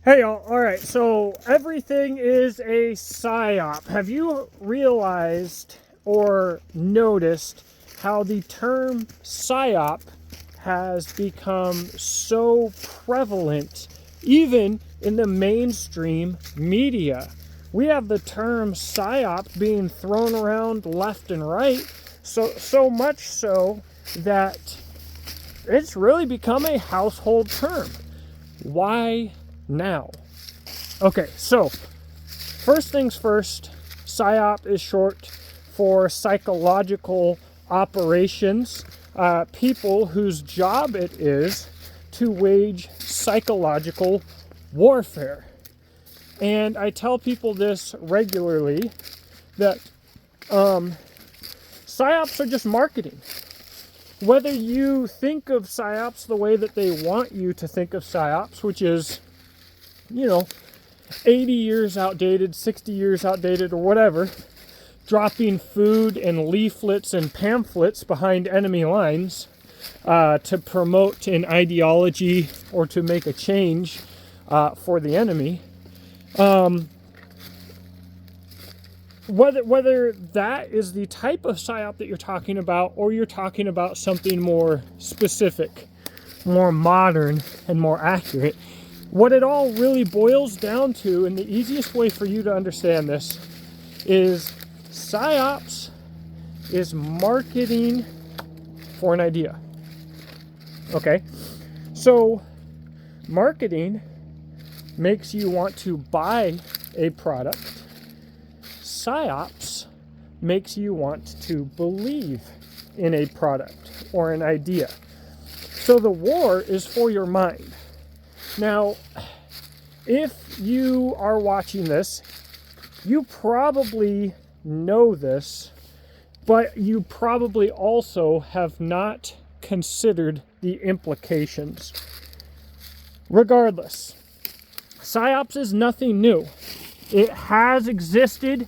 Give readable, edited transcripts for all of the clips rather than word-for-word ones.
Hey y'all, alright, so everything is a psyop. Have you realized or noticed how the term psyop has become so prevalent even in the mainstream media? We have the term psyop being thrown around left and right, so much so that it's really become a household term. Why now? Okay, so first things first, PSYOP is short for psychological operations, people whose job it is to wage psychological warfare. And I tell people this regularly, that PSYOPs are just marketing. Whether you think of PSYOPs the way that they want you to think of PSYOPs, which is, 80 years outdated, 60 years outdated, or whatever, dropping food and leaflets and pamphlets behind enemy lines to promote an ideology or to make a change for the enemy. Whether that is the type of PSYOP that you're talking about, or you're talking about something more specific, more modern, and more accurate, what it all really boils down to, and the easiest way for you to understand this, is PSYOPs is marketing for an idea. Okay? So, marketing makes you want to buy a product. PSYOPs makes you want to believe in a product or an idea. So the war is for your mind. Now, if you are watching this, you probably know this, but you probably also have not considered the implications. Regardless, PSYOPs is nothing new. It has existed,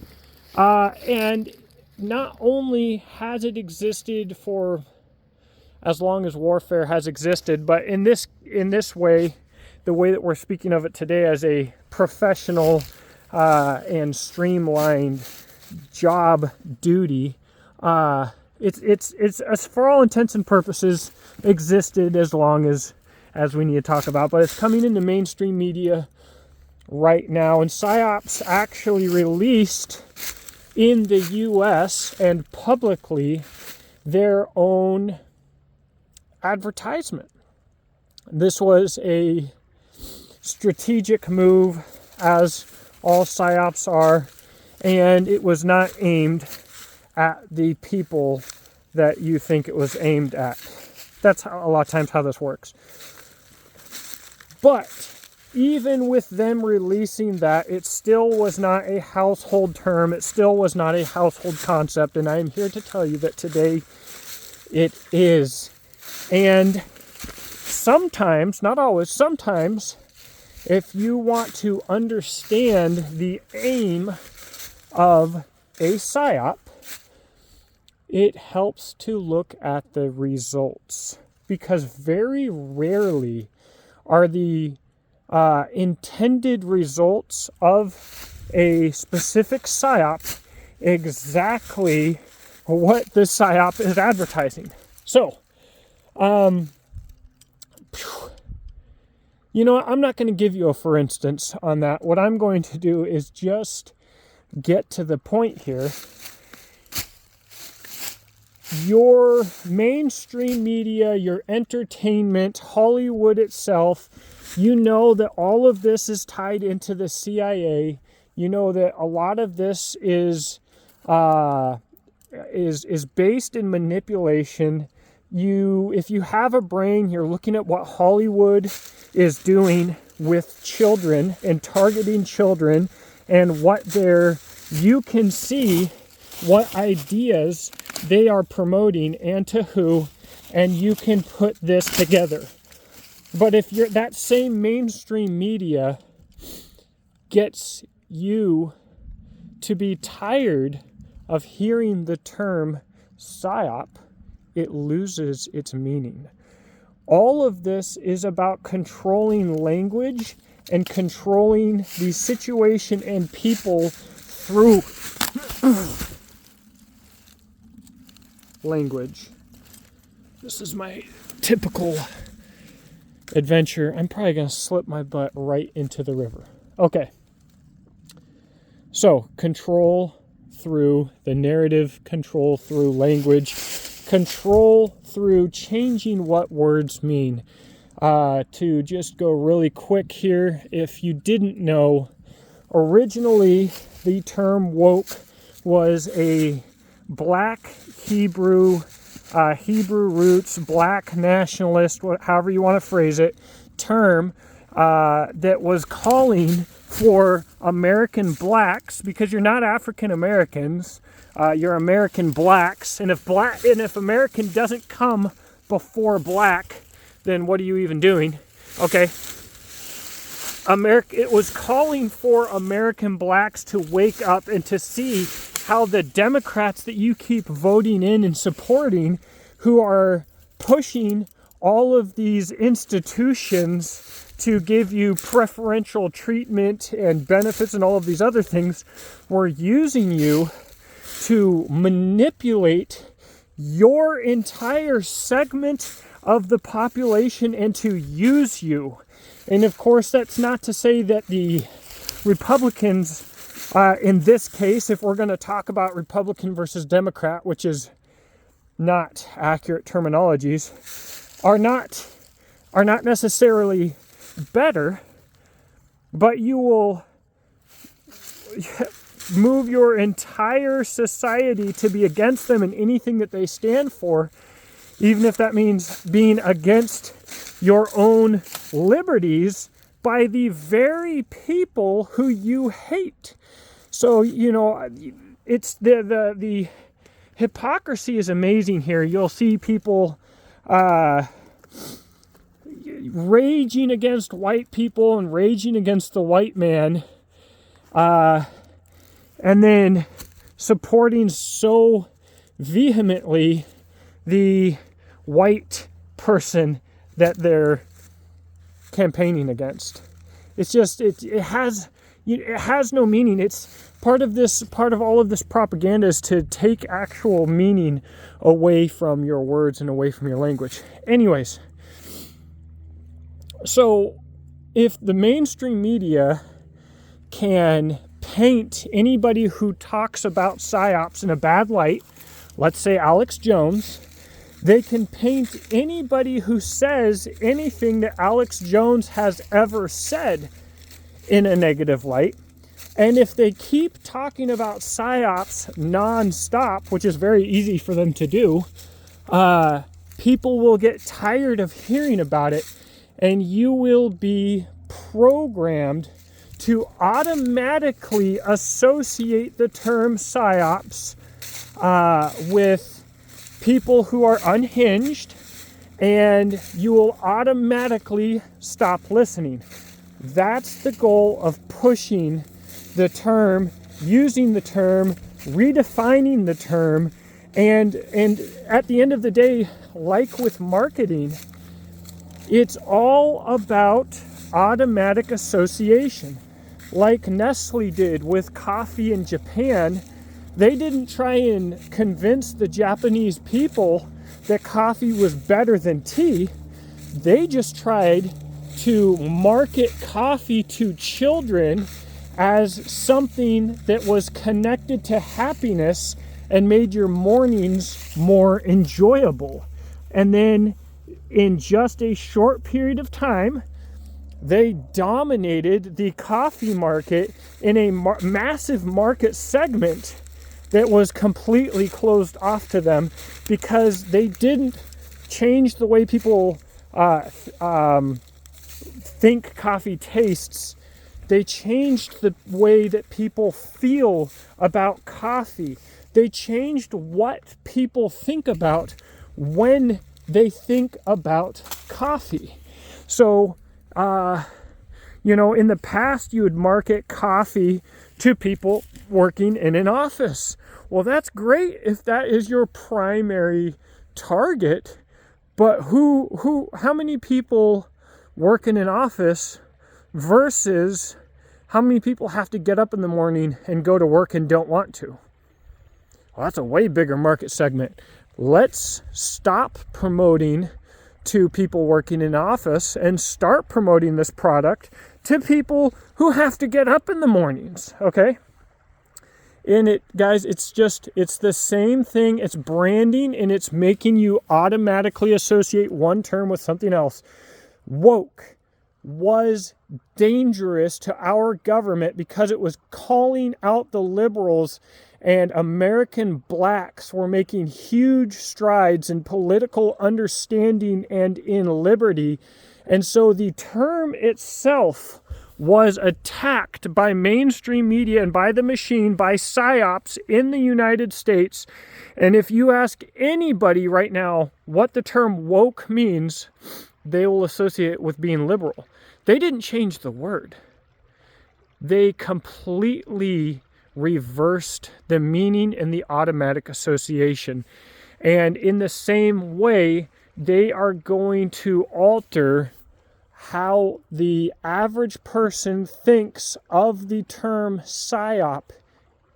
and not only has it existed for as long as warfare has existed, but in this way, the way that we're speaking of it today as a professional and streamlined job duty, it's for all intents and purposes existed as long as we need to talk about, but it's coming into mainstream media right now. And PSYOPs actually released in the US and publicly their own advertisement. This was a strategic move, as all PSYOPs are, and it was not aimed at the people that you think it was aimed at. That's how, a lot of times, how this works. But even with them releasing that, it still was not a household term. It still was not a household concept, and I am here to tell you that today it is. And sometimes, not always, sometimes, if you want to understand the aim of a PSYOP, it helps to look at the results, because very rarely are the intended results of a specific PSYOP exactly what the PSYOP is advertising. So, I'm not going to give you a for instance on that. What I'm going to do is just get to the point here. Your mainstream media, your entertainment, Hollywood itself, you know that all of this is tied into the CIA. You know that a lot of this is based in manipulation. If you have a brain, you're looking at what Hollywood is doing with children and targeting children, and you can see what ideas they are promoting and to who, and you can put this together. But if that same mainstream media gets you to be tired of hearing the term PSYOP, it loses its meaning. All of this is about controlling language and controlling the situation and people through language. This is my typical adventure. I'm probably going to slip my butt right into the river. Okay. So, control through the narrative, control through language, control through changing what words mean. To just go really quick here, if you didn't know, originally the term woke was a black Hebrew roots, black nationalist, however you want to phrase it, term that was calling for American blacks, because you're not African Americans, you're American blacks, and if American doesn't come before black, then what are you even doing? Okay. It was calling for American blacks to wake up and to see how the Democrats that you keep voting in and supporting, who are pushing all of these institutions to give you preferential treatment and benefits and all of these other things, were using you to manipulate your entire segment of the population and to use you. And of course, that's not to say that the Republicans, in this case, if we're going to talk about Republican versus Democrat, which is not accurate terminologies, are not necessarily better, but you will move your entire society to be against them in anything that they stand for, even if that means being against your own liberties by the very people who you hate. So, it's the hypocrisy is amazing here. You'll see people raging against white people and raging against the white man, and then supporting so vehemently the white person that they're campaigning against. It's just it has no meaning. It's part of all of this propaganda is to take actual meaning away from your words and away from your language. Anyways, so if the mainstream media can paint anybody who talks about psyops in a bad light, let's say Alex Jones, they can paint anybody who says anything that Alex Jones has ever said in a negative light. And if they keep talking about psyops nonstop, which is very easy for them to do, people will get tired of hearing about it, and you will be programmed to automatically associate the term psyops with people who are unhinged, and you will automatically stop listening. That's the goal of pushing the term, using the term, redefining the term, and at the end of the day, like with marketing, it's all about automatic association. Like Nestle did with coffee in Japan, they didn't try and convince the Japanese people that coffee was better than tea. They just tried to market coffee to children as something that was connected to happiness and made your mornings more enjoyable. And then in just a short period of time, they dominated the coffee market in a massive market segment that was completely closed off to them, because they didn't change the way people think coffee tastes. They changed the way that people feel about coffee. They changed what people think about when they think about coffee. So, in the past, you would market coffee to people working in an office. Well, that's great if that is your primary target, but how many people work in an office versus how many people have to get up in the morning and go to work and don't want to. Well, that's a way bigger market segment. Let's stop promoting to people working in office and start promoting this product to people who have to get up in the mornings, okay? And it, guys, it's the same thing. It's branding, and it's making you automatically associate one term with something else. Woke was dangerous to our government because it was calling out the liberals, and American blacks were making huge strides in political understanding and in liberty. And so the term itself was attacked by mainstream media and by the machine, by psyops in the United States. And if you ask anybody right now what the term woke means, they will associate it with being liberal. They didn't change the word. They completely reversed the meaning and the automatic association. And in the same way, they are going to alter how the average person thinks of the term psyop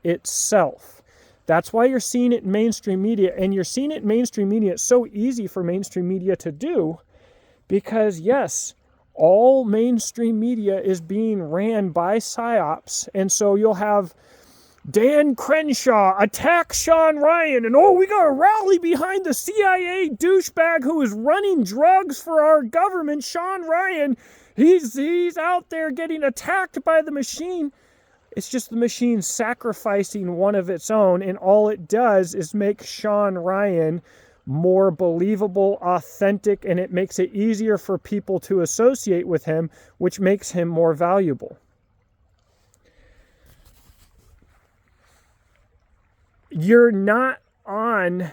itself. That's why you're seeing it in mainstream media, and you're seeing it in mainstream media. It's so easy for mainstream media to do because, yes, all mainstream media is being ran by psyops, and so you'll have Dan Crenshaw attack Sean Ryan, and we got to rally behind the CIA douchebag who is running drugs for our government. Sean Ryan, he's out there getting attacked by the machine. It's just the machine sacrificing one of its own, and all it does is make Sean Ryan more believable, authentic, and it makes it easier for people to associate with him, which makes him more valuable. You're not on,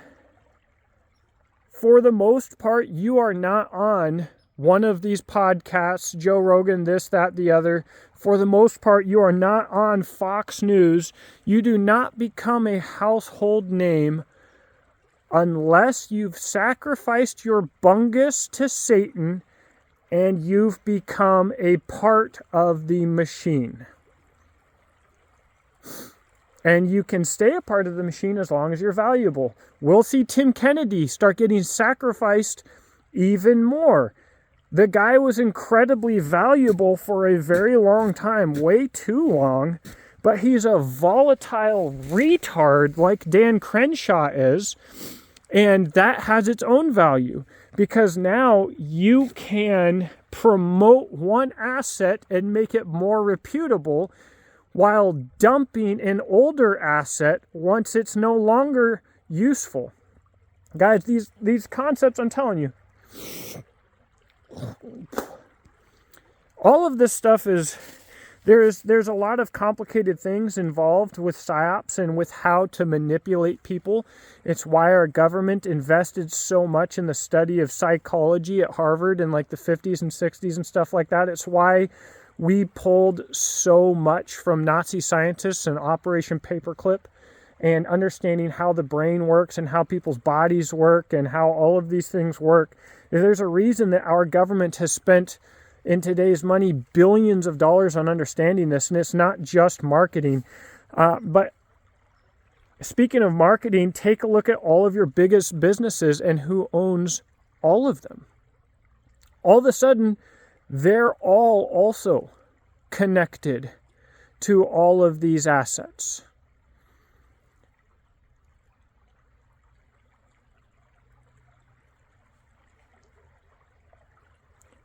for the most part, you are not on one of these podcasts, Joe Rogan, this, that, the other. For the most part, you are not on Fox News. You do not become a household name unless you've sacrificed your bungus to Satan and you've become a part of the machine. And you can stay a part of the machine as long as you're valuable. We'll see Tim Kennedy start getting sacrificed even more. The guy was incredibly valuable for a very long time, way too long, but he's a volatile retard like Dan Crenshaw is, and that has its own value because now you can promote one asset and make it more reputable while dumping an older asset once it's no longer useful. Guys, these concepts, I'm telling you, all of this stuff is, there's a lot of complicated things involved with psyops and with how to manipulate people. It's why our government invested so much in the study of psychology at Harvard in like the 50s and 60s and stuff like that. It's why we pulled so much from Nazi scientists and Operation Paperclip and understanding how the brain works and how people's bodies work and how all of these things work. There's a reason that our government has spent, in today's money, billions of dollars on understanding this, and it's not just marketing. But speaking of marketing, take a look at all of your biggest businesses and who owns all of them. All of a sudden, they're all also connected to all of these assets.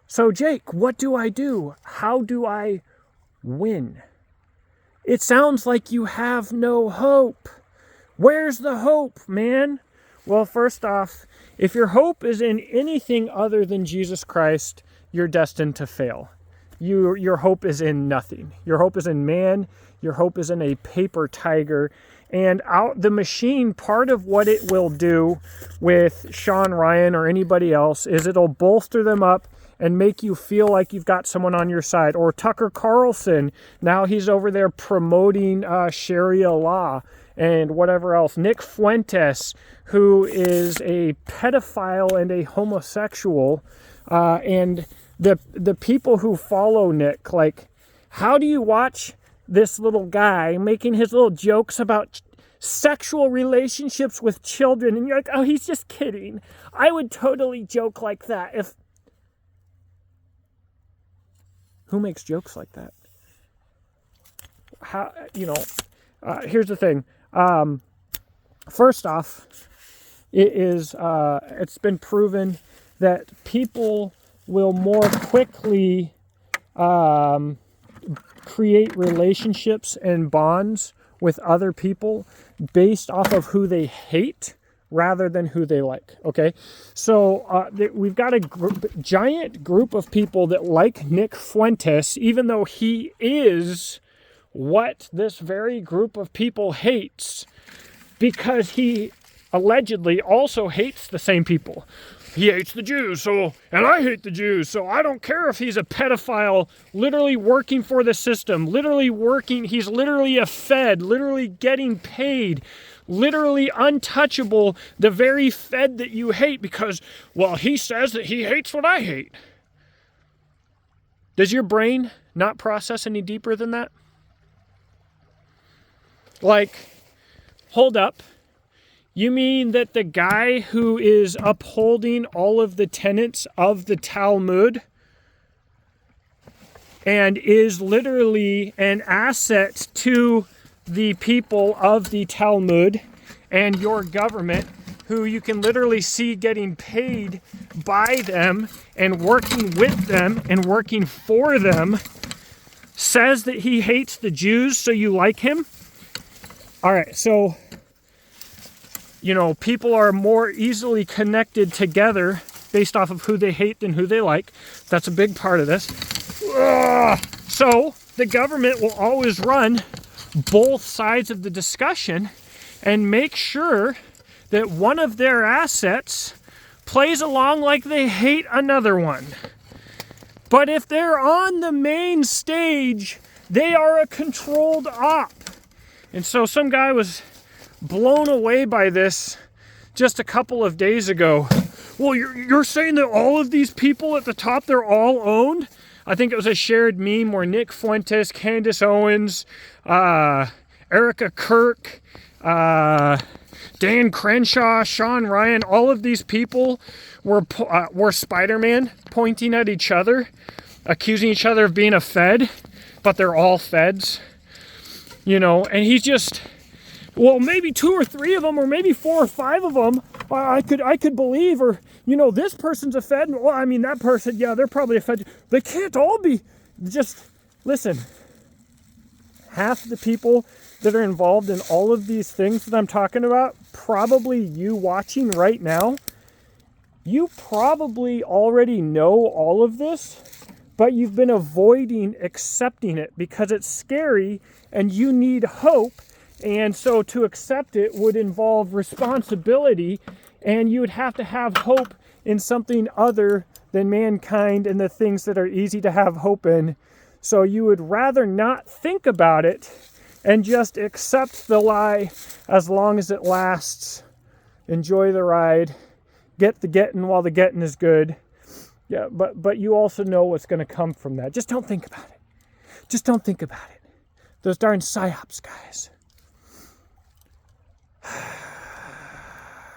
So, Jake, what do I do? How do I win? It sounds like you have no hope. Where's the hope, man? Well, first off, if your hope is in anything other than Jesus Christ, you're destined to fail. Your hope is in nothing. Your hope is in man. Your hope is in a paper tiger. And the machine, part of what it will do with Sean Ryan or anybody else is it'll bolster them up and make you feel like you've got someone on your side. Or Tucker Carlson, now he's over there promoting Sharia law and whatever else. Nick Fuentes, who is a pedophile and a homosexual, and the people who follow Nick, like, how do you watch this little guy making his little jokes about sexual relationships with children, and you're like, oh, he's just kidding. I would totally joke like that. Who makes jokes like that? How, here's the thing. First off, it's been proven that people will more quickly create relationships and bonds with other people based off of who they hate rather than who they like, okay? So we've got a giant group of people that like Nick Fuentes, even though he is what this very group of people hates, because he allegedly also hates the same people. He hates the Jews, and I hate the Jews, so I don't care if he's a pedophile, literally working for the system, he's literally a Fed, literally getting paid, literally untouchable, the very Fed that you hate because, well, he says that he hates what I hate. Does your brain not process any deeper than that? Like, hold up. You mean that the guy who is upholding all of the tenets of the Talmud and is literally an asset to the people of the Talmud and your government, who you can literally see getting paid by them and working with them and working for them, says that he hates the Jews, so you like him? All right, so people are more easily connected together based off of who they hate than who they like. That's a big part of this. So the government will always run both sides of the discussion and make sure that one of their assets plays along like they hate another one. But if they're on the main stage, they are a controlled op. And so some guy was blown away by this just a couple of days ago. Well, you're saying that all of these people at the top, they're all owned? I think it was a shared meme where Nick Fuentes, Candace Owens, Erica Kirk, Dan Crenshaw, Sean Ryan, all of these people were Spider-Man pointing at each other, accusing each other of being a Fed, but they're all Feds. And he's just, well, maybe 2 or 3 of them, or maybe 4 or 5 of them, I could believe, or, this person's a Fed, and, well, I mean, that person, yeah, they're probably a Fed. They can't all be. Just, listen, half the people that are involved in all of these things that I'm talking about, probably you watching right now, you probably already know all of this, but you've been avoiding accepting it because it's scary and you need hope. And so to accept it would involve responsibility, and you would have to have hope in something other than mankind and the things that are easy to have hope in. So you would rather not think about it and just accept the lie as long as it lasts. Enjoy the ride. Get the getting while the getting is good. Yeah, but you also know what's going to come from that. Just don't think about it. Just don't think about it. Those darn psyops, guys.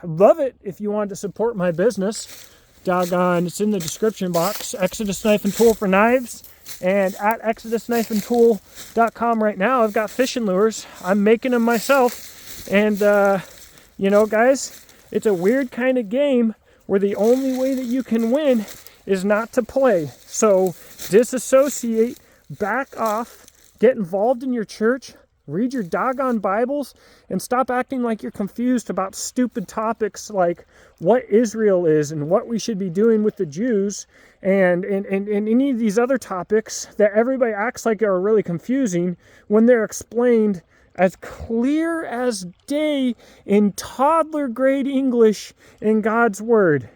Love it if you want to support my business. Doggone, it's in the description box. Exodus Knife and Tool for knives. And at exodusknifeandtool.com right now, I've got fishing lures. I'm making them myself. And, guys, it's a weird kind of game where the only way that you can win is not to play. So disassociate, back off, get involved in your church, read your doggone Bibles, and stop acting like you're confused about stupid topics like what Israel is and what we should be doing with the Jews and any of these other topics that everybody acts like are really confusing when they're explained as clear as day in toddler grade English in God's Word.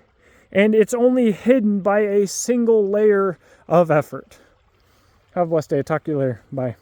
And it's only hidden by a single layer of effort. Have a blessed day. Talk to you later. Bye.